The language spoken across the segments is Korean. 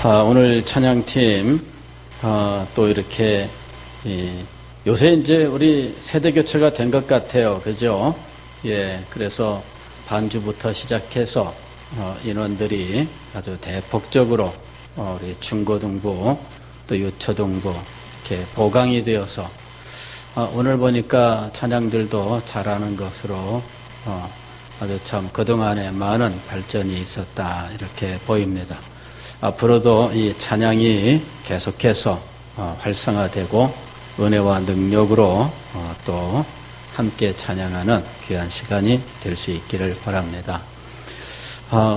오늘 찬양팀 또 이렇게 요새 이제 우리 세대 교체가 된 것 같아요. 그죠? 예, 그래서 반주부터 시작해서 인원들이 아주 대폭적으로 우리 중고등부 또 유초등부 이렇게 보강이 되어서 오늘 보니까 찬양들도 잘하는 것으로 아주 참 그동안에 많은 발전이 있었다 이렇게 보입니다. 앞으로도 이 찬양이 계속해서 활성화되고 은혜와 능력으로 또 함께 찬양하는 귀한 시간이 될 수 있기를 바랍니다.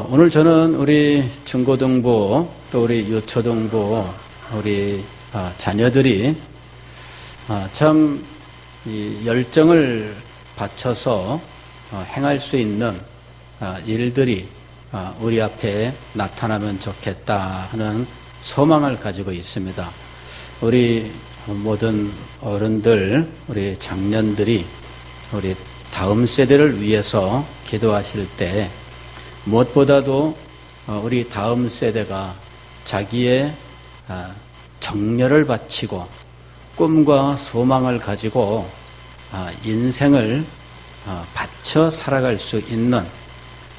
오늘 저는 우리 중고등부 또 우리 유초등부 우리 자녀들이 참 이 열정을 바쳐서 행할 수 있는 일들이 우리 앞에 나타나면 좋겠다 하는 소망을 가지고 있습니다. 우리 모든 어른들, 우리 장년들이 우리 다음 세대를 위해서 기도하실 때 무엇보다도 우리 다음 세대가 자기의 정열을 바치고 꿈과 소망을 가지고 인생을 바쳐 살아갈 수 있는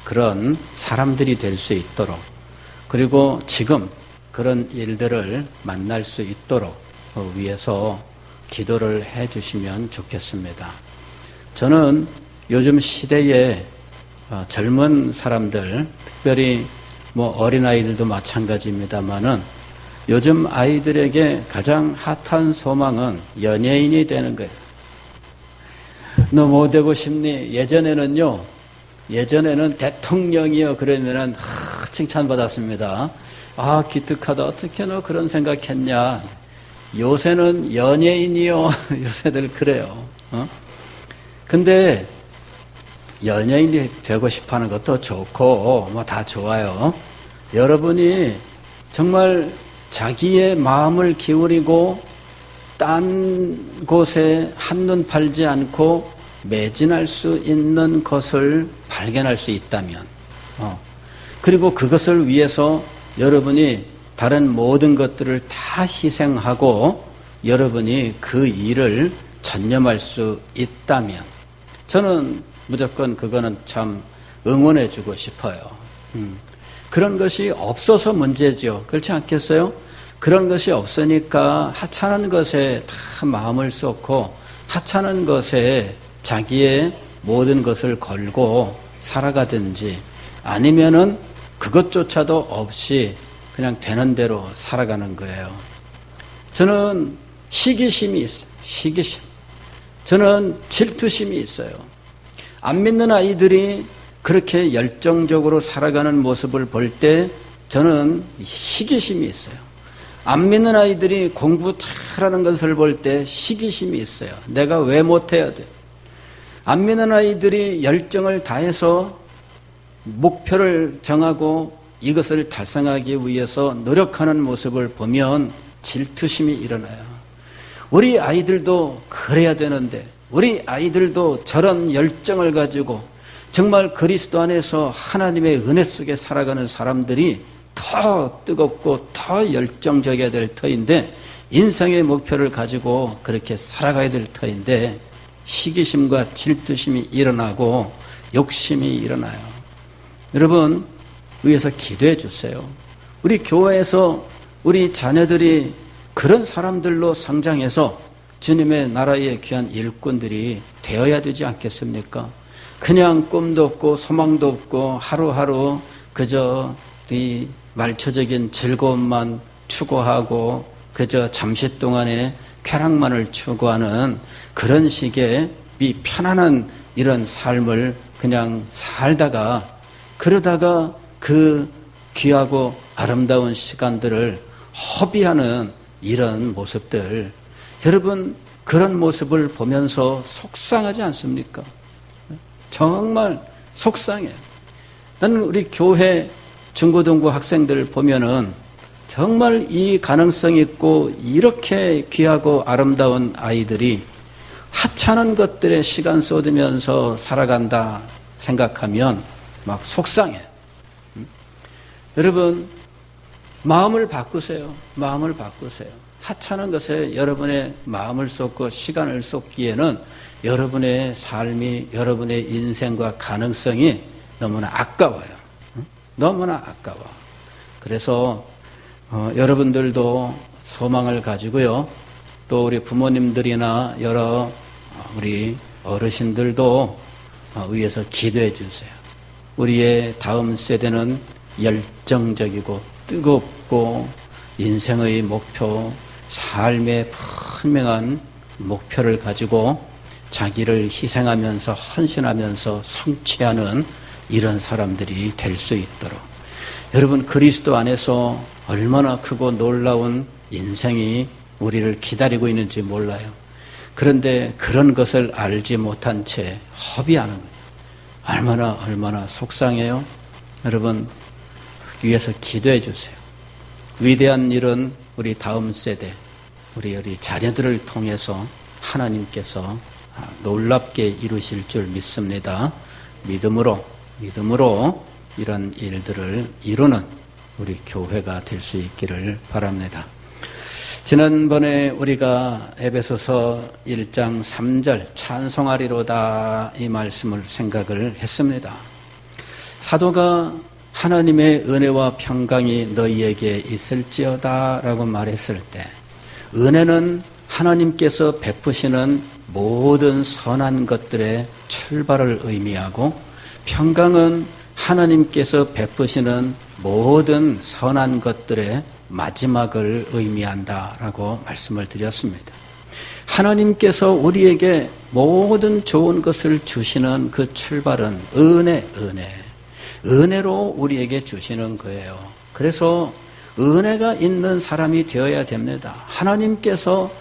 그런 사람들이 될 수 있도록, 그리고 지금 그런 일들을 만날 수 있도록 위해서 기도를 해 주시면 좋겠습니다. 저는 요즘 시대에 젊은 사람들, 특별히 어린아이들도 마찬가지입니다만은 요즘 아이들에게 가장 핫한 소망은 연예인이 되는 거예요. 너 뭐 되고 싶니? 예전에는 대통령이요 그러면은 칭찬받았습니다. 기특하다. 어떻게 너 그런 생각했냐? 요새는 연예인이요. 요새들 그래요. 근데 연예인이 되고 싶어하는 것도 좋고 다 좋아요. 여러분이 정말 자기의 마음을 기울이고 딴 곳에 한눈 팔지 않고 매진할 수 있는 것을 발견할 수 있다면, 그리고 그것을 위해서 여러분이 다른 모든 것들을 다 희생하고 여러분이 그 일을 전념할 수 있다면, 저는 무조건 그거는 참 응원해 주고 싶어요. 그런 것이 없어서 문제죠. 그렇지 않겠어요? 그런 것이 없으니까 하찮은 것에 다 마음을 쏟고 하찮은 것에 자기의 모든 것을 걸고 살아가든지, 아니면은 그것조차도 없이 그냥 되는 대로 살아가는 거예요. 저는 시기심이 있어요. 시기심. 저는 질투심이 있어요. 안 믿는 아이들이 그렇게 열정적으로 살아가는 모습을 볼 때 저는 시기심이 있어요. 안 믿는 아이들이 공부 잘하는 것을 볼 때 시기심이 있어요. 내가 왜 못해야 돼? 안 믿는 아이들이 열정을 다해서 목표를 정하고 이것을 달성하기 위해서 노력하는 모습을 보면 질투심이 일어나요. 우리 아이들도 그래야 되는데, 우리 아이들도 저런 열정을 가지고 정말 그리스도 안에서 하나님의 은혜 속에 살아가는 사람들이 더 뜨겁고 더 열정적이어야 될 터인데, 인생의 목표를 가지고 그렇게 살아가야 될 터인데 시기심과 질투심이 일어나고 욕심이 일어나요. 여러분, 위해서 기도해 주세요. 우리 교회에서 우리 자녀들이 그런 사람들로 성장해서 주님의 나라의 귀한 일꾼들이 되어야 되지 않겠습니까? 그냥 꿈도 없고 소망도 없고 하루하루 그저 이 말초적인 즐거움만 추구하고 그저 잠시 동안의 쾌락만을 추구하는 그런 식의 이 편안한 이런 삶을 그냥 살다가, 그러다가 그 귀하고 아름다운 시간들을 허비하는 이런 모습들, 여러분 그런 모습을 보면서 속상하지 않습니까? 정말 속상해요. 나는 우리 교회 중고등부 학생들 보면은 정말 이 가능성 있고 이렇게 귀하고 아름다운 아이들이 하찮은 것들에 시간 쏟으면서 살아간다 생각하면 막 속상해. 여러분, 마음을 바꾸세요. 마음을 바꾸세요. 하찮은 것에 여러분의 마음을 쏟고 시간을 쏟기에는 여러분의 삶이, 여러분의 인생과 가능성이 너무나 아까워요. 너무나 아까워. 그래서 여러분들도 소망을 가지고요. 또 우리 부모님들이나 여러 우리 어르신들도 위해서 기도해 주세요. 우리의 다음 세대는 열정적이고 뜨겁고 인생의 목표, 삶의 분명한 목표를 가지고 자기를 희생하면서 헌신하면서 성취하는 이런 사람들이 될 수 있도록 여러분 그리스도 안에서 얼마나 크고 놀라운 인생이 우리를 기다리고 있는지 몰라요. 그런데 그런 것을 알지 못한 채 허비하는 거예요. 얼마나 속상해요. 여러분 위해서 기도해 주세요. 위대한 일은 우리 다음 세대, 우리 자녀들을 통해서 하나님께서 놀랍게 이루실 줄 믿습니다. 믿음으로 이런 일들을 이루는 우리 교회가 될 수 있기를 바랍니다. 지난번에 우리가 에베소서 1장 3절 찬송하리로다 이 말씀을 생각을 했습니다. 사도가 하나님의 은혜와 평강이 너희에게 있을지어다 라고 말했을 때 은혜는 하나님께서 베푸시는 모든 선한 것들의 출발을 의미하고 평강은 하나님께서 베푸시는 모든 선한 것들의 마지막을 의미한다라고 말씀을 드렸습니다. 하나님께서 우리에게 모든 좋은 것을 주시는 그 출발은 은혜로 우리에게 주시는 거예요. 그래서 은혜가 있는 사람이 되어야 됩니다. 하나님께서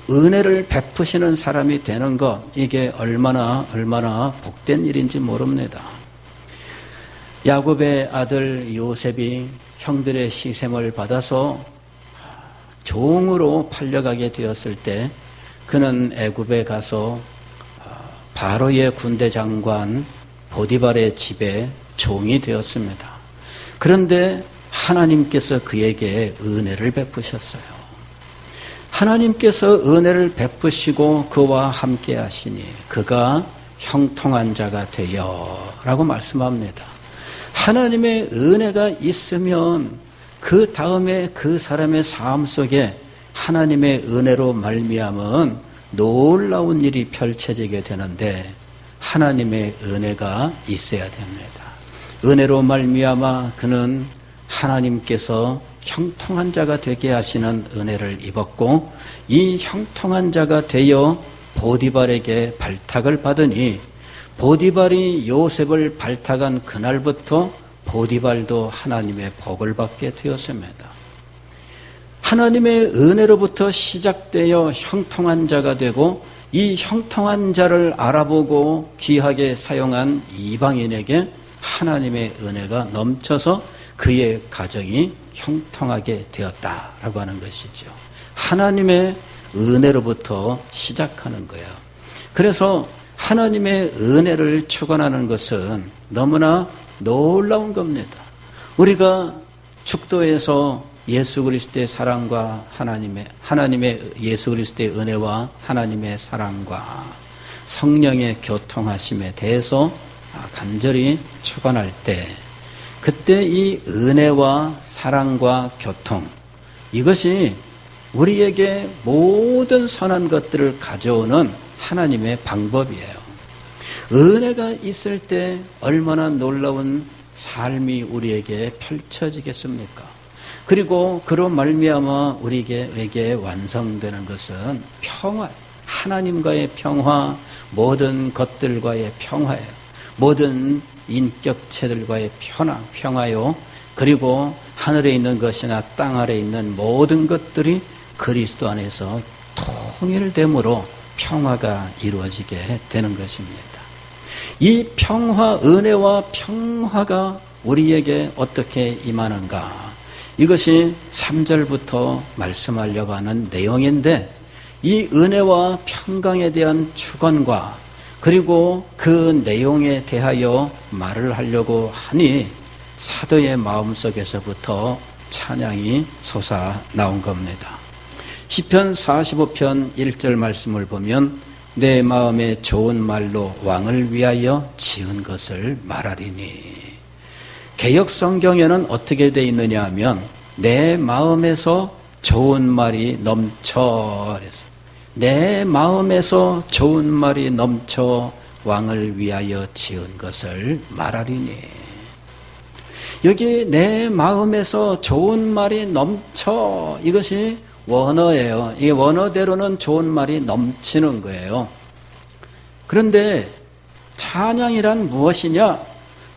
은혜를 베푸시는 사람이 되는 것, 이게 얼마나 복된 일인지 모릅니다. 야곱의 아들 요셉이 형들의 시샘을 받아서 종으로 팔려가게 되었을 때 그는 애굽에 가서 바로의 군대 장관 보디발의 집에 종이 되었습니다. 그런데 하나님께서 그에게 은혜를 베푸셨어요. 하나님께서 은혜를 베푸시고 그와 함께 하시니 그가 형통한 자가 되어 라고 말씀합니다. 하나님의 은혜가 있으면 그 다음에 그 사람의 삶 속에 하나님의 은혜로 말미암은 놀라운 일이 펼쳐지게 되는데 하나님의 은혜가 있어야 됩니다. 은혜로 말미암아 그는 하나님께서 형통한 자가 되게 하시는 은혜를 입었고 이 형통한 자가 되어 보디발에게 발탁을 받으니 보디발이 요셉을 발탁한 그날부터 보디발도 하나님의 복을 받게 되었습니다. 하나님의 은혜로부터 시작되어 형통한 자가 되고 이 형통한 자를 알아보고 귀하게 사용한 이방인에게 하나님의 은혜가 넘쳐서 그의 가정이 형통하게 되었다라고 하는 것이죠. 하나님의 은혜로부터 시작하는 거예요. 그래서 하나님의 은혜를 축원하는 것은 너무나 놀라운 겁니다. 우리가 축도에서 예수 그리스도의 사랑과 하나님의 예수 그리스도의 은혜와 하나님의 사랑과 성령의 교통하심에 대해서 간절히 축원할 때 그때 이 은혜와 사랑과 교통 이것이 우리에게 모든 선한 것들을 가져오는 하나님의 방법이에요. 은혜가 있을 때 얼마나 놀라운 삶이 우리에게 펼쳐지겠습니까? 그리고 그로 말미암아 우리에게 완성되는 것은 평화, 하나님과의 평화, 모든 것들과의 평화예요. 모든 인격체들과의 평화요. 그리고 하늘에 있는 것이나 땅 아래에 있는 모든 것들이 그리스도 안에서 통일됨으로 평화가 이루어지게 되는 것입니다. 이 평화, 은혜와 평화가 우리에게 어떻게 임하는가? 이것이 3절부터 말씀하려고 하는 내용인데 이 은혜와 평강에 대한 축원과 그리고 그 내용에 대하여 말을 하려고 하니 사도의 마음속에서부터 찬양이 솟아 나온 겁니다. 시편 45편 1절 말씀을 보면 내 마음에 좋은 말로 왕을 위하여 지은 것을 말하리니. 개역 성경에는 어떻게 되어 있느냐 하면 내 마음에서 좋은 말이 넘쳐. 내 마음에서 좋은 말이 넘쳐 왕을 위하여 지은 것을 말하리니. 여기 내 마음에서 좋은 말이 넘쳐, 이것이 원어예요. 이 원어대로는 좋은 말이 넘치는 거예요. 그런데 찬양이란 무엇이냐?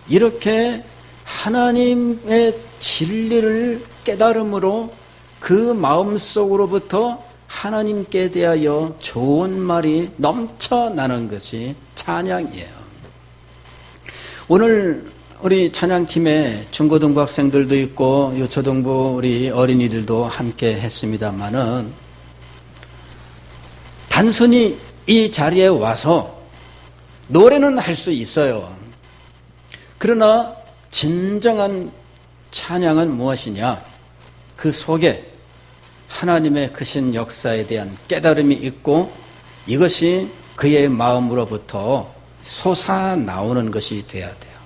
이렇게 하나님의 진리를 깨달음으로 그 마음속으로부터 하나님께 대하여 좋은 말이 넘쳐나는 것이 찬양이에요. 오늘 우리 찬양팀에 중고등부 학생들도 있고 초등부 우리 어린이들도 함께 했습니다마는 단순히 이 자리에 와서 노래는 할 수 있어요. 그러나 진정한 찬양은 무엇이냐? 그 속에 하나님의 크신 역사에 대한 깨달음이 있고 이것이 그의 마음으로부터 솟아나오는 것이 되어야 돼요.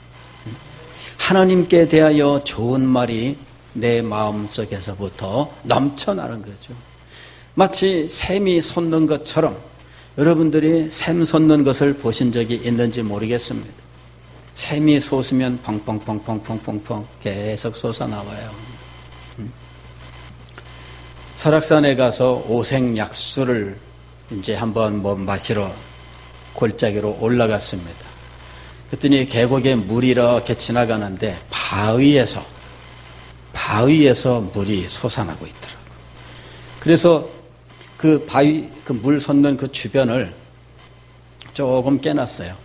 하나님께 대하여 좋은 말이 내 마음속에서부터 넘쳐나는 거죠. 마치 샘이 솟는 것처럼 여러분들이 샘 솟는 것을 보신 적이 있는지 모르겠습니다. 샘이 솟으면 펑펑펑펑펑펑펑 계속 솟아나와요. 설악산에 가서 오색약수를 이제 한번 마시러 골짜기로 올라갔습니다. 그랬더니 계곡에 물이 이렇게 지나가는데 바위에서 물이 솟아나고 있더라고요. 그래서 그 바위, 그 물 솟는 그 주변을 조금 깨놨어요.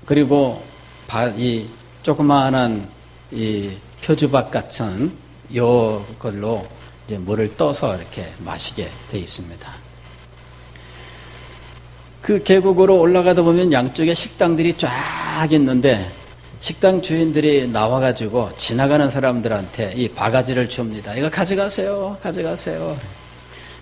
그리고 이 조그마한 이 표주박 같은 요걸로 이제 물을 떠서 이렇게 마시게 돼 있습니다. 그 계곡으로 올라가다 보면 양쪽에 식당들이 쫙 있는데 식당 주인들이 나와가지고 지나가는 사람들한테 이 바가지를 줍니다. 이거 가져가세요. 가져가세요.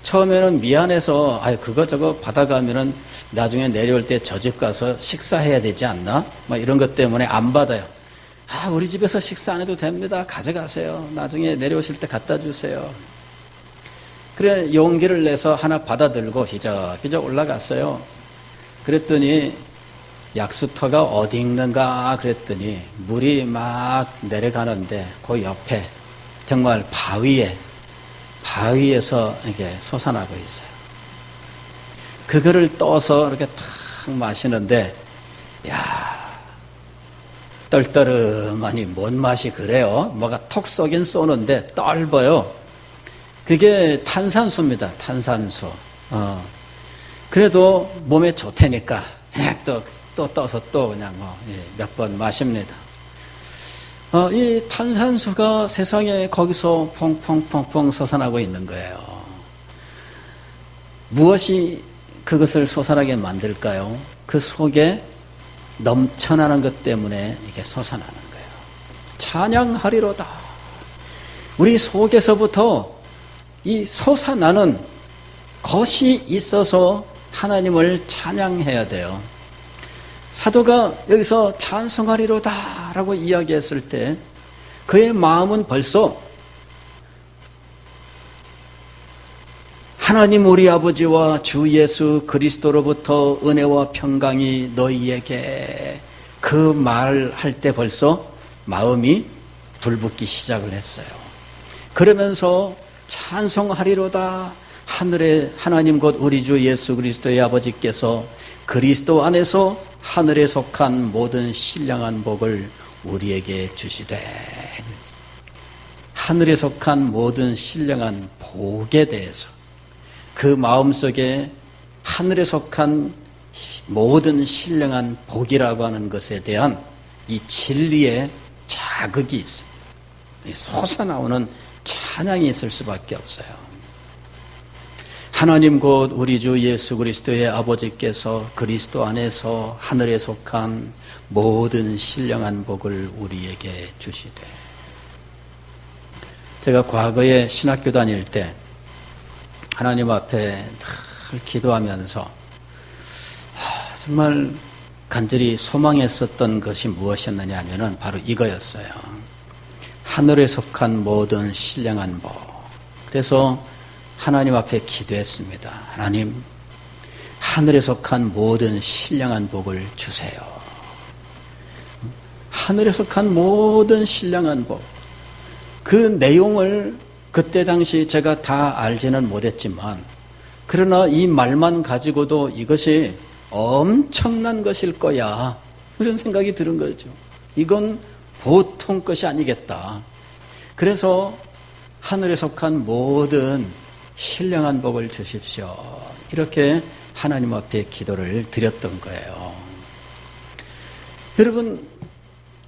처음에는 미안해서 그거 저거 받아가면은 나중에 내려올 때 저 집 가서 식사해야 되지 않나? 막 이런 것 때문에 안 받아요. 우리 집에서 식사 안 해도 됩니다. 가져가세요. 나중에 내려오실 때 갖다 주세요. 그래 용기를 내서 하나 받아들고 희적희적 올라갔어요. 그랬더니 약수터가 어디 있는가 그랬더니 물이 막 내려가는데 그 옆에 정말 바위에서 이렇게 솟아나고 있어요. 그거를 떠서 이렇게 탁 마시는데 떨떠름하니 뭔 맛이 그래요? 뭐가 톡 쏘긴 쏘는데 떫어요. 그게 탄산수입니다. 탄산수. 그래도 몸에 좋다니까 또 떠서 또 그냥 몇 번 마십니다. 이 탄산수가 세상에 거기서 펑펑펑펑 솟아나고 있는 거예요. 무엇이 그것을 솟아나게 만들까요? 그 속에 넘쳐나는 것 때문에 이게 솟아나는 거예요. 찬양하리로다. 우리 속에서부터 이 솟아나는 것이 있어서 하나님을 찬양해야 돼요. 사도가 여기서 찬송하리로다 라고 이야기했을 때 그의 마음은 벌써 하나님 우리 아버지와 주 예수 그리스도로부터 은혜와 평강이 너희에게 그 말할 때 벌써 마음이 불붙기 시작을 했어요. 그러면서 찬송하리로다. 하늘의 하나님 곧 우리 주 예수 그리스도의 아버지께서 그리스도 안에서 하늘에 속한 모든 신령한 복을 우리에게 주시되, 하늘에 속한 모든 신령한 복에 대해서 그 마음속에 하늘에 속한 모든 신령한 복이라고 하는 것에 대한 이 진리의 자극이 있어요. 솟아나오는 찬양이 있을 수밖에 없어요. 하나님 곧 우리 주 예수 그리스도의 아버지께서 그리스도 안에서 하늘에 속한 모든 신령한 복을 우리에게 주시되. 제가 과거에 신학교 다닐 때 하나님 앞에 늘 기도하면서 정말 간절히 소망했었던 것이 무엇이었느냐 하면은 바로 이거였어요. 하늘에 속한 모든 신령한 복. 그래서 하나님 앞에 기도했습니다. 하나님, 하늘에 속한 모든 신령한 복을 주세요. 하늘에 속한 모든 신령한 복. 그 내용을 그때 당시 제가 다 알지는 못했지만, 그러나 이 말만 가지고도 이것이 엄청난 것일 거야, 그런 생각이 드는 거죠. 이건 보통 것이 아니겠다. 그래서 하늘에 속한 모든 신령한 복을 주십시오, 이렇게 하나님 앞에 기도를 드렸던 거예요.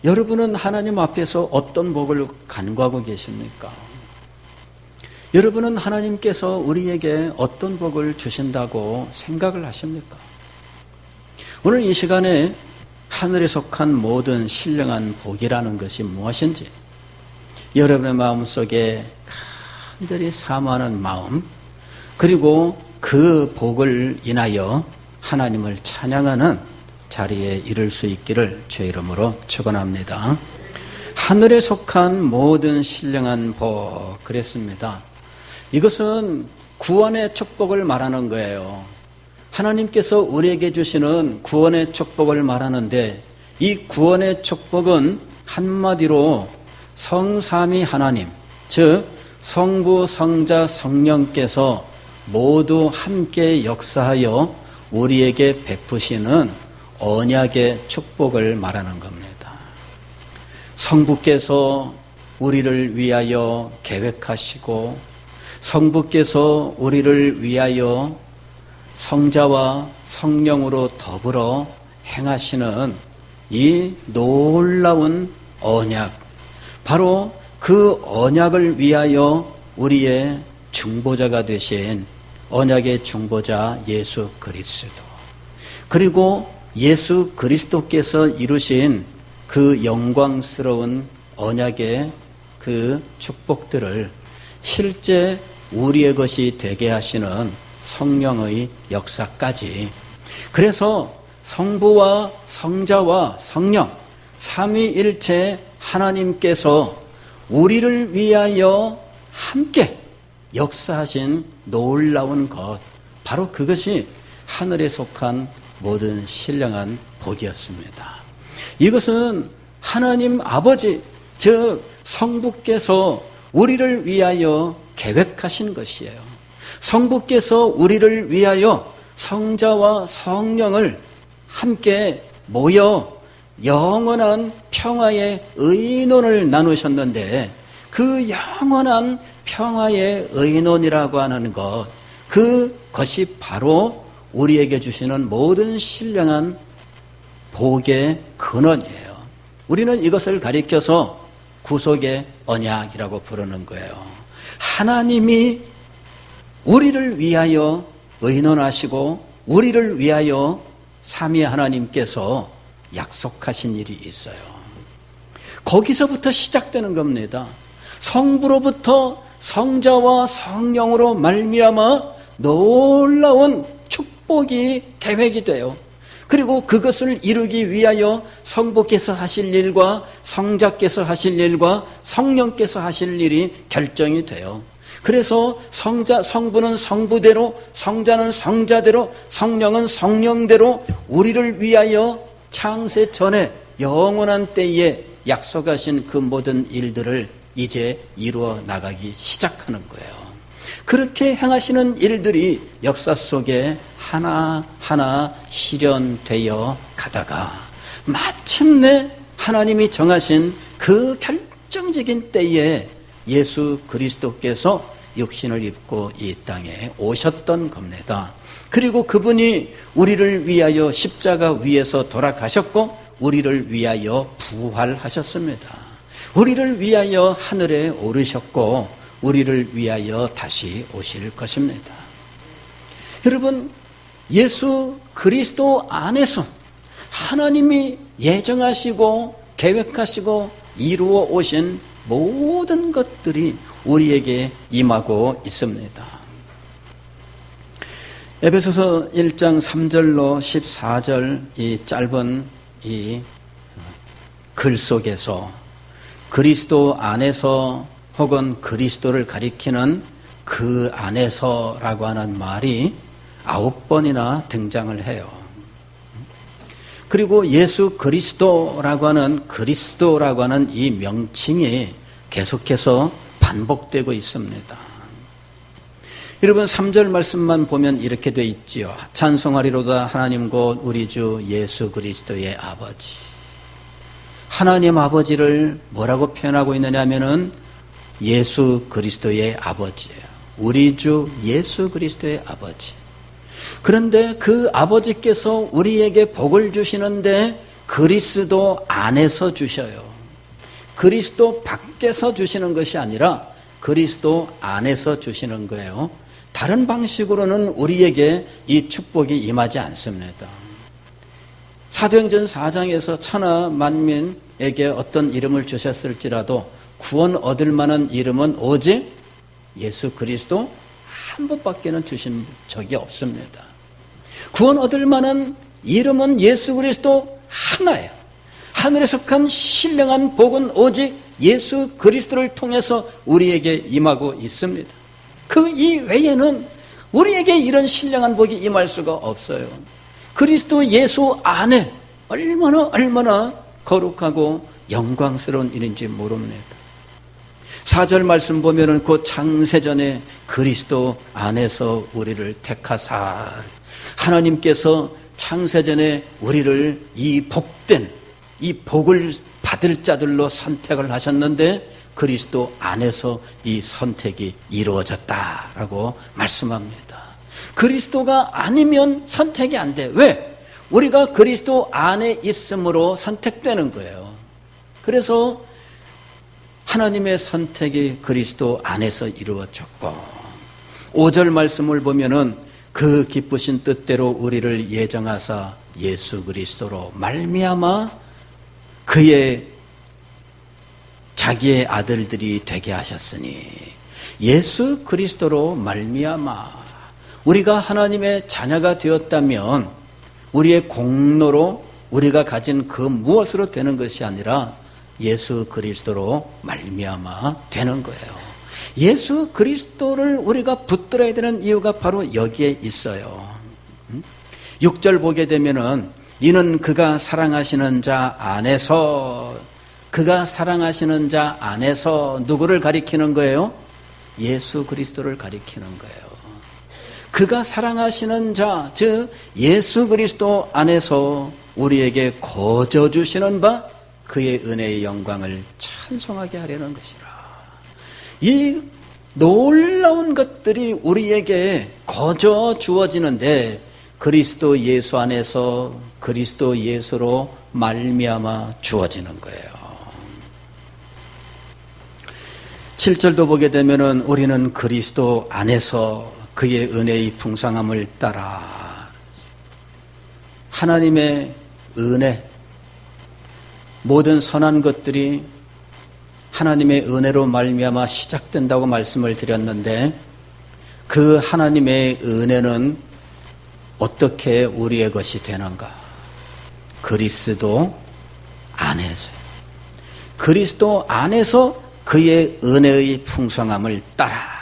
여러분은 하나님 앞에서 어떤 복을 간구하고 계십니까? 여러분은 하나님께서 우리에게 어떤 복을 주신다고 생각을 하십니까? 오늘 이 시간에 하늘에 속한 모든 신령한 복이라는 것이 무엇인지, 여러분의 마음속에 간절히 사모하는 마음, 그리고 그 복을 인하여 하나님을 찬양하는 자리에 이를 수 있기를 주의 이름으로 축원합니다. 하늘에 속한 모든 신령한 복, 그랬습니다. 이것은 구원의 축복을 말하는 거예요. 하나님께서 우리에게 주시는 구원의 축복을 말하는데, 이 구원의 축복은 한마디로 성삼위 하나님, 즉 성부, 성자, 성령께서 모두 함께 역사하여 우리에게 베푸시는 언약의 축복을 말하는 겁니다. 성부께서 우리를 위하여 계획하시고, 성부께서 우리를 위하여 성자와 성령으로 더불어 행하시는 이 놀라운 언약, 바로 그 언약을 위하여 우리의 중보자가 되신 언약의 중보자 예수 그리스도, 그리고 예수 그리스도께서 이루신 그 영광스러운 언약의 그 축복들을 실제 우리의 것이 되게 하시는 성령의 역사까지, 그래서 성부와 성자와 성령 삼위일체 하나님께서 우리를 위하여 함께 역사하신 놀라운 것, 바로 그것이 하늘에 속한 모든 신령한 복이었습니다. 이것은 하나님 아버지, 즉 성부께서 우리를 위하여 계획하신 것이에요. 성부께서 우리를 위하여 성자와 성령을 함께 모여 영원한 평화의 의논을 나누셨는데, 그 영원한 평화의 의논이라고 하는 것, 그것이 바로 우리에게 주시는 모든 신령한 복의 근원이에요. 우리는 이것을 가리켜서 구속의 언약이라고 부르는 거예요. 하나님이 우리를 위하여 의논하시고 우리를 위하여 삼위 하나님께서 약속하신 일이 있어요. 거기서부터 시작되는 겁니다. 성부로부터 성자와 성령으로 말미암아 놀라운 축복이 계획이 돼요. 그리고 그것을 이루기 위하여 성부께서 하실 일과 성자께서 하실 일과 성령께서 하실 일이 결정이 돼요. 그래서 성부는 성부대로, 성자는 성자대로, 성령은 성령대로 우리를 위하여 창세 전에 영원한 때에 약속하신 그 모든 일들을 이제 이루어 나가기 시작하는 거예요. 그렇게 행하시는 일들이 역사 속에 하나하나 실현되어 가다가 마침내 하나님이 정하신 그 결정적인 때에 예수 그리스도께서 육신을 입고 이 땅에 오셨던 겁니다. 그리고 그분이 우리를 위하여 십자가 위에서 돌아가셨고 우리를 위하여 부활하셨습니다. 우리를 위하여 하늘에 오르셨고 우리를 위하여 다시 오실 것입니다. 여러분, 예수 그리스도 안에서 하나님이 예정하시고 계획하시고 이루어 오신 모든 것들이 우리에게 임하고 있습니다. 에베소서 1장 3절로 14절 이 짧은 이 글 속에서 그리스도 안에서 혹은 그리스도를 가리키는 그 안에서라고 하는 말이 9번이나 등장을 해요. 그리고 예수 그리스도라고 하는 이 명칭이 계속해서 반복되고 있습니다. 여러분 3절 말씀만 보면 이렇게 돼 있지요. 찬송하리로다 하나님 곧 우리 주 예수 그리스도의 아버지. 하나님 아버지를 뭐라고 표현하고 있느냐 하면은 예수 그리스도의 아버지예요. 우리 주 예수 그리스도의 아버지. 그런데 그 아버지께서 우리에게 복을 주시는데 그리스도 안에서 주셔요. 그리스도 밖에서 주시는 것이 아니라 그리스도 안에서 주시는 거예요. 다른 방식으로는 우리에게 이 축복이 임하지 않습니다. 사도행전 4장에서 천하 만민에게 어떤 이름을 주셨을지라도 구원 얻을 만한 이름은 오직 예수 그리스도 한 분밖에는 주신 적이 없습니다. 구원 얻을 만한 이름은 예수 그리스도 하나예요. 하늘에 속한 신령한 복은 오직 예수 그리스도를 통해서 우리에게 임하고 있습니다. 그 이외에는 우리에게 이런 신령한 복이 임할 수가 없어요. 그리스도 예수 안에 얼마나 거룩하고 영광스러운 일인지 모릅니다. 4절 말씀 보면은 그 창세전에 그리스도 안에서 우리를 택하사 하나님께서 창세전에 우리를 이 복된 이 복을 받을 자들로 선택을 하셨는데 그리스도 안에서 이 선택이 이루어졌다라고 말씀합니다. 그리스도가 아니면 선택이 안 돼. 왜? 우리가 그리스도 안에 있음으로 선택되는 거예요. 그래서 하나님의 선택이 그리스도 안에서 이루어졌고 5절 말씀을 보면은 그 기쁘신 뜻대로 우리를 예정하사 예수 그리스도로 말미암아 그의 자기의 아들들이 되게 하셨으니 예수 그리스도로 말미암아 우리가 하나님의 자녀가 되었다면 우리의 공로로 우리가 가진 그 무엇으로 되는 것이 아니라 예수 그리스도로 말미암아 되는 거예요. 예수 그리스도를 우리가 붙들어야 되는 이유가 바로 여기에 있어요. 6절 보게 되면은 이는 그가 사랑하시는 자 안에서 누구를 가리키는 거예요? 예수 그리스도를 가리키는 거예요. 그가 사랑하시는 자, 즉 예수 그리스도 안에서 우리에게 거저 주시는 바 그의 은혜의 영광을 찬송하게 하려는 것이라. 이 놀라운 것들이 우리에게 거저 주어지는데 그리스도 예수 안에서 그리스도 예수로 말미암아 주어지는 거예요. 7절도 보게 되면은 우리는 그리스도 안에서 그의 은혜의 풍성함을 따라 하나님의 은혜 모든 선한 것들이 하나님의 은혜로 말미암아 시작된다고 말씀을 드렸는데 그 하나님의 은혜는 어떻게 우리의 것이 되는가? 그리스도 안에서 그리스도 안에서 그의 은혜의 풍성함을 따라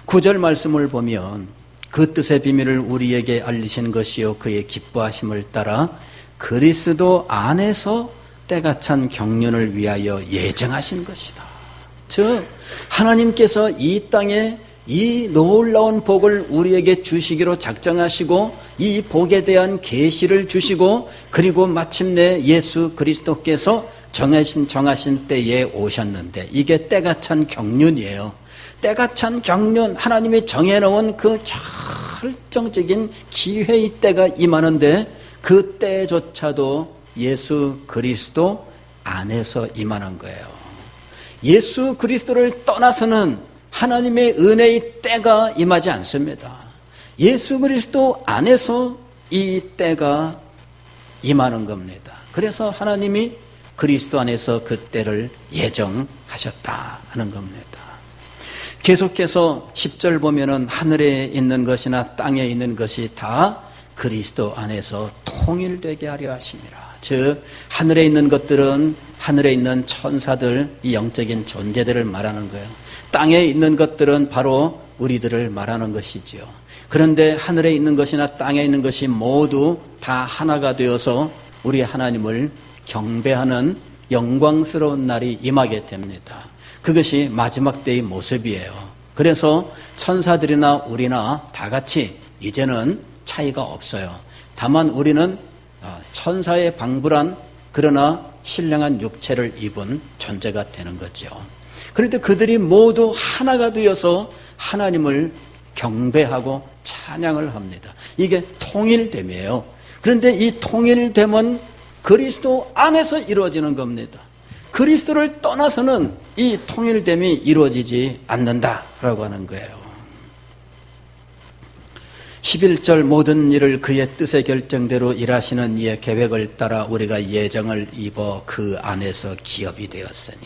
9절 말씀을 보면 그 뜻의 비밀을 우리에게 알리신 것이요 그의 기뻐하심을 따라 그리스도 안에서 때가 찬 경륜을 위하여 예정하신 것이다. 즉 하나님께서 이 땅에 이 놀라운 복을 우리에게 주시기로 작정하시고 이 복에 대한 계시를 주시고 그리고 마침내 예수 그리스도께서 정하신 때에 오셨는데 이게 때가 찬 경륜이에요. 때가 찬 경륜, 하나님이 정해놓은 그 결정적인 기회의 때가 임하는데 그 때조차도 예수 그리스도 안에서 임하는 거예요. 예수 그리스도를 떠나서는 하나님의 은혜의 때가 임하지 않습니다. 예수 그리스도 안에서 이 때가 임하는 겁니다. 그래서 하나님이 그리스도 안에서 그 때를 예정하셨다 하는 겁니다. 계속해서 10절 보면은 하늘에 있는 것이나 땅에 있는 것이 다 그리스도 안에서 통일되게 하려 하심이라. 즉 하늘에 있는 것들은 하늘에 있는 천사들, 이 영적인 존재들을 말하는 거예요. 땅에 있는 것들은 바로 우리들을 말하는 것이지요. 그런데 하늘에 있는 것이나 땅에 있는 것이 모두 다 하나가 되어서 우리 하나님을 경배하는 영광스러운 날이 임하게 됩니다. 그것이 마지막 때의 모습이에요. 그래서 천사들이나 우리나 다 같이 이제는 차이가 없어요. 다만 우리는 천사의 방불한 그러나 신령한 육체를 입은 존재가 되는 거죠. 그런데 그들이 모두 하나가 되어서 하나님을 경배하고 찬양을 합니다. 이게 통일됨이에요. 그런데 이 통일됨은 그리스도 안에서 이루어지는 겁니다. 그리스도를 떠나서는 이 통일됨이 이루어지지 않는다라고 하는 거예요. 11절 모든 일을 그의 뜻의 결정대로 일하시는 이의 계획을 따라 우리가 예정을 입어 그 안에서 기업이 되었으니.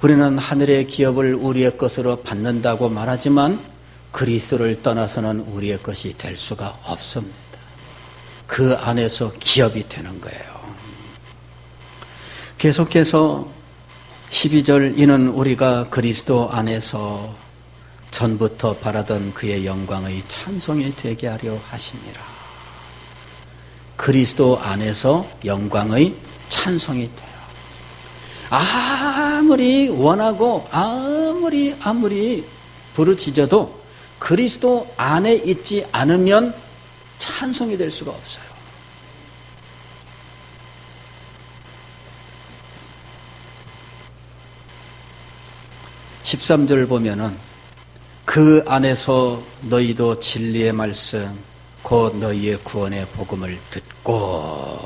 우리는 하늘의 기업을 우리의 것으로 받는다고 말하지만 그리스도를 떠나서는 우리의 것이 될 수가 없습니다. 그 안에서 기업이 되는 거예요. 계속해서 12절 이는 우리가 그리스도 안에서 전부터 바라던 그의 영광의 찬송이 되게 하려 하시니라. 그리스도 안에서 영광의 찬송이 돼요. 아무리 원하고 아무리 부르짖어도 그리스도 안에 있지 않으면 찬송이 될 수가 없어요. (13절) 보면은 그 안에서 너희도 진리의 말씀 곧 너희의 구원의 복음을 듣고,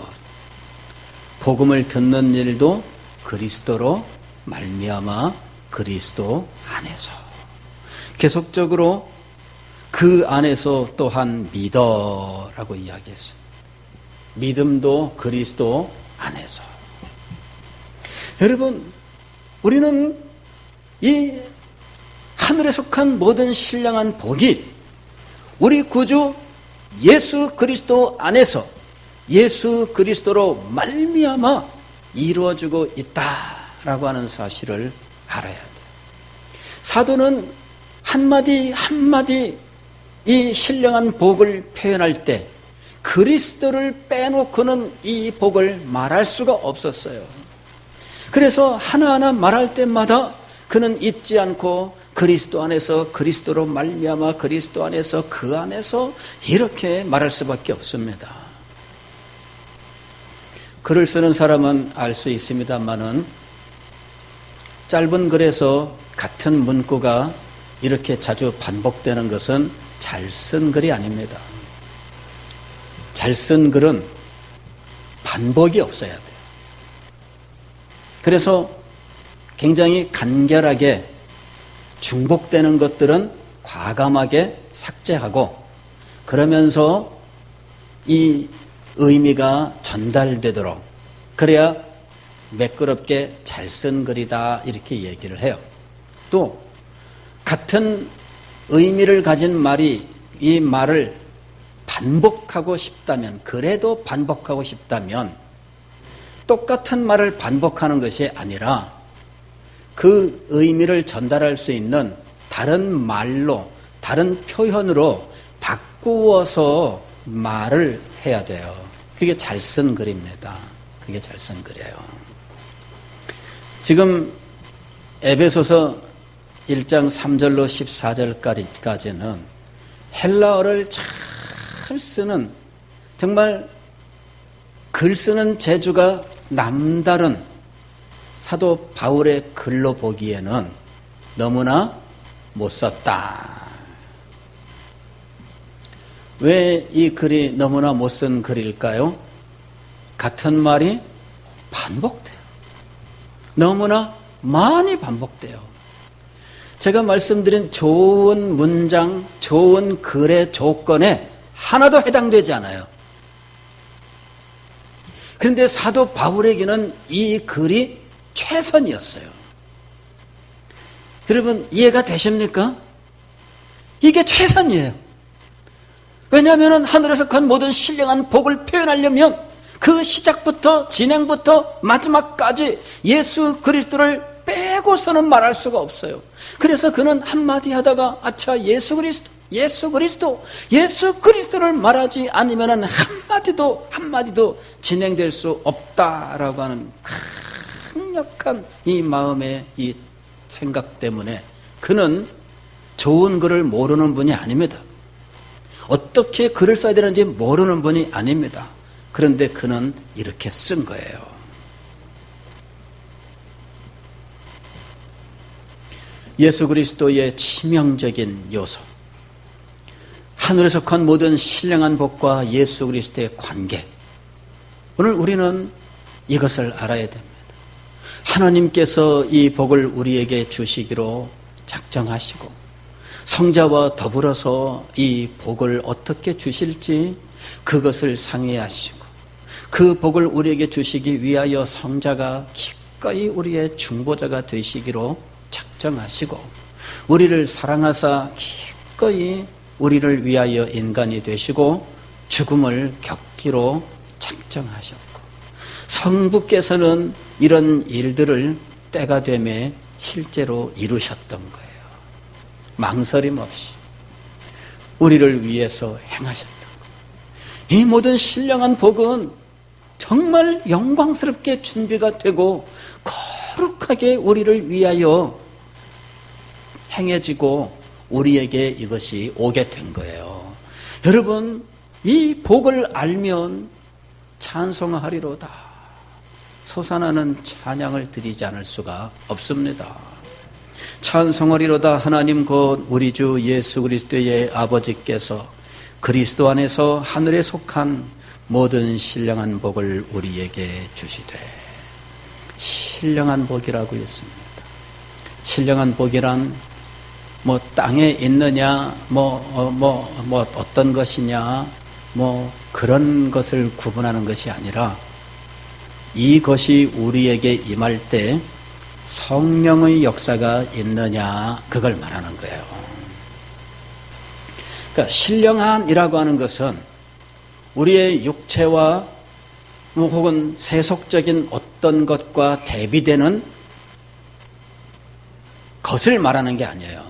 복음을 듣는 일도 그리스도로 말미암아 그리스도 안에서, 계속적으로 그 안에서 또한 믿어라고 이야기했어요. 믿음도 그리스도 안에서. 여러분, 우리는 이 하늘에 속한 모든 신령한 복이 우리 구주 예수 그리스도 안에서 예수 그리스도로 말미암아 이루어지고 있다라고 하는 사실을 알아야 돼요. 사도는 한마디 한마디 이 신령한 복을 표현할 때 그리스도를 빼놓고는 이 복을 말할 수가 없었어요. 그래서 하나하나 말할 때마다 그는 잊지 않고 그리스도 안에서 그리스도로 말미암아 그리스도 안에서 그 안에서 이렇게 말할 수밖에 없습니다. 글을 쓰는 사람은 알 수 있습니다만은 짧은 글에서 같은 문구가 이렇게 자주 반복되는 것은 잘 쓴 글이 아닙니다. 잘 쓴 글은 반복이 없어야 돼요. 그래서 굉장히 간결하게 중복되는 것들은 과감하게 삭제하고, 그러면서 이 의미가 전달되도록, 그래야 매끄럽게 잘 쓴 글이다 이렇게 얘기를 해요. 또 같은 의미를 가진 말이 이 말을 반복하고 싶다면, 그래도 반복하고 싶다면 똑같은 말을 반복하는 것이 아니라 그 의미를 전달할 수 있는 다른 말로, 다른 표현으로 바꾸어서 말을 해야 돼요. 그게 잘 쓴 글입니다. 그게 잘 쓴 글이에요. 지금 에베소서 1장 3절로 14절까지는 헬라어를 잘 쓰는, 정말 글 쓰는 재주가 남다른 사도 바울의 글로 보기에는 너무나 못 썼다. 왜 이 글이 너무나 못 쓴 글일까요? 같은 말이 반복돼요. 너무나 많이 반복돼요. 제가 말씀드린 좋은 문장, 좋은 글의 조건에 하나도 해당되지 않아요. 그런데 사도 바울에게는 이 글이 최선이었어요. 여러분 이해가 되십니까? 이게 최선이에요. 왜냐하면 하늘에서 간 모든 신령한 복을 표현하려면 그 시작부터 진행부터 마지막까지 예수 그리스도를 빼고서는 말할 수가 없어요. 그래서 그는 한마디 하다가 아차 예수 그리스도를 말하지 않으면 한마디도 진행될 수 없다라고 하는 강력한 이 마음의 이 생각 때문에 그는 좋은 글을 모르는 분이 아닙니다. 어떻게 글을 써야 되는지 모르는 분이 아닙니다. 그런데 그는 이렇게 쓴 거예요. 예수 그리스도의 치명적인 요소, 하늘에서 간 모든 신령한 복과 예수 그리스도의 관계. 오늘 우리는 이것을 알아야 됩니다. 하나님께서 이 복을 우리에게 주시기로 작정하시고 성자와 더불어서 이 복을 어떻게 주실지 그것을 상의하시고 그 복을 우리에게 주시기 위하여 성자가 기꺼이 우리의 중보자가 되시기로 작정하시고 우리를 사랑하사 기꺼이 우리를 위하여 인간이 되시고 죽음을 겪기로 작정하셨고 성부께서는 이런 일들을 때가 되매 실제로 이루셨던 거예요. 망설임 없이 우리를 위해서 행하셨던 거예요. 이 모든 신령한 복은 정말 영광스럽게 준비가 되고 거룩하게 우리를 위하여 행해지고 우리에게 이것이 오게 된 거예요. 여러분 이 복을 알면 찬송하리로다. 솟아나는 찬양을 드리지 않을 수가 없습니다. 찬송하리로다. 하나님 곧 우리 주 예수 그리스도의 아버지께서 그리스도 안에서 하늘에 속한 모든 신령한 복을 우리에게 주시되. 신령한 복이라고 했습니다. 신령한 복이란 뭐 땅에 있느냐 어떤 것이냐 그런 것을 구분하는 것이 아니라 이것이 우리에게 임할 때 성령의 역사가 있느냐 그걸 말하는 거예요. 그러니까 신령한이라고 하는 것은 우리의 육체와 혹은 세속적인 어떤 것과 대비되는 것을 말하는 게 아니에요.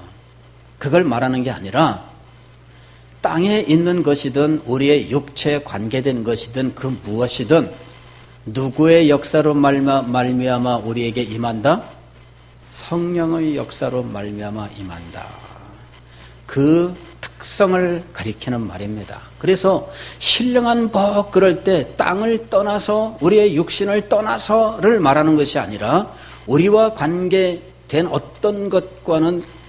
그걸 말하는 게 아니라 땅에 있는 것이든 우리의 육체에 관계된 것이든 그 무엇이든 누구의 역사로 말미암아 우리에게 임한다? 성령의 역사로 말미암아 임한다. 그 특성을 가리키는 말입니다. 그래서 신령한 복 그럴 때 땅을 떠나서 우리의 육신을 떠나서를 말하는 것이 아니라 우리와 관계된 어떤 것과는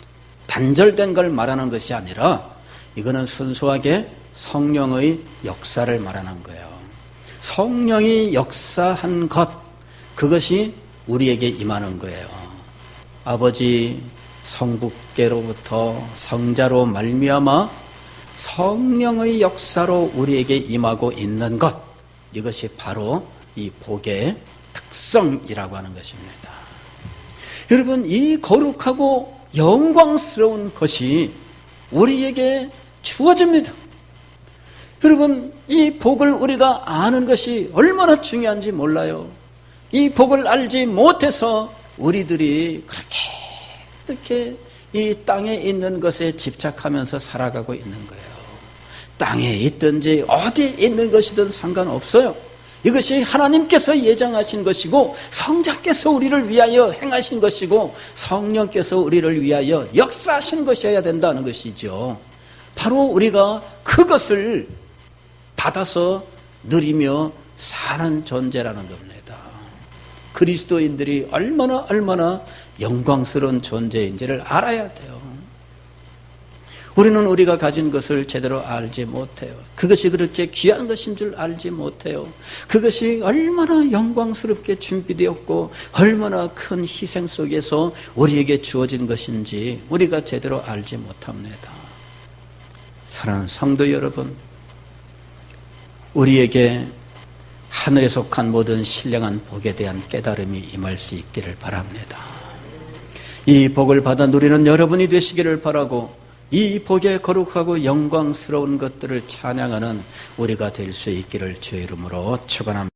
단절된 걸 말하는 것이 아니라 이거는 순수하게 성령의 역사를 말하는 거예요. 성령이 역사한 것, 그것이 우리에게 임하는 거예요. 아버지 성부께로부터 성자로 말미암아 성령의 역사로 우리에게 임하고 있는 것, 이것이 바로 이 복의 특성이라고 하는 것입니다. 여러분, 이 거룩하고 영광스러운 것이 우리에게 주어집니다. 여러분, 이 복을 우리가 아는 것이 얼마나 중요한지 몰라요. 이 복을 알지 못해서 우리들이 그렇게 이 땅에 있는 것에 집착하면서 살아가고 있는 거예요. 땅에 있든지 어디에 있는 것이든 상관없어요. 이것이 하나님께서 예정하신 것이고 성자께서 우리를 위하여 행하신 것이고 성령께서 우리를 위하여 역사하신 것이어야 된다는 것이죠. 바로 우리가 그것을 받아서 누리며 사는 존재라는 겁니다. 그리스도인들이 얼마나 영광스러운 존재인지를 알아야 돼요. 우리는 우리가 가진 것을 제대로 알지 못해요. 그것이 그렇게 귀한 것인 줄 알지 못해요. 그것이 얼마나 영광스럽게 준비되었고 얼마나 큰 희생 속에서 우리에게 주어진 것인지 우리가 제대로 알지 못합니다. 사랑하는 성도 여러분, 우리에게 하늘에 속한 모든 신령한 복에 대한 깨달음이 임할 수 있기를 바랍니다. 이 복을 받아 누리는 여러분이 되시기를 바라고, 이 복에 거룩하고 영광스러운 것들을 찬양하는 우리가 될 수 있기를 주의 이름으로 축원합니다.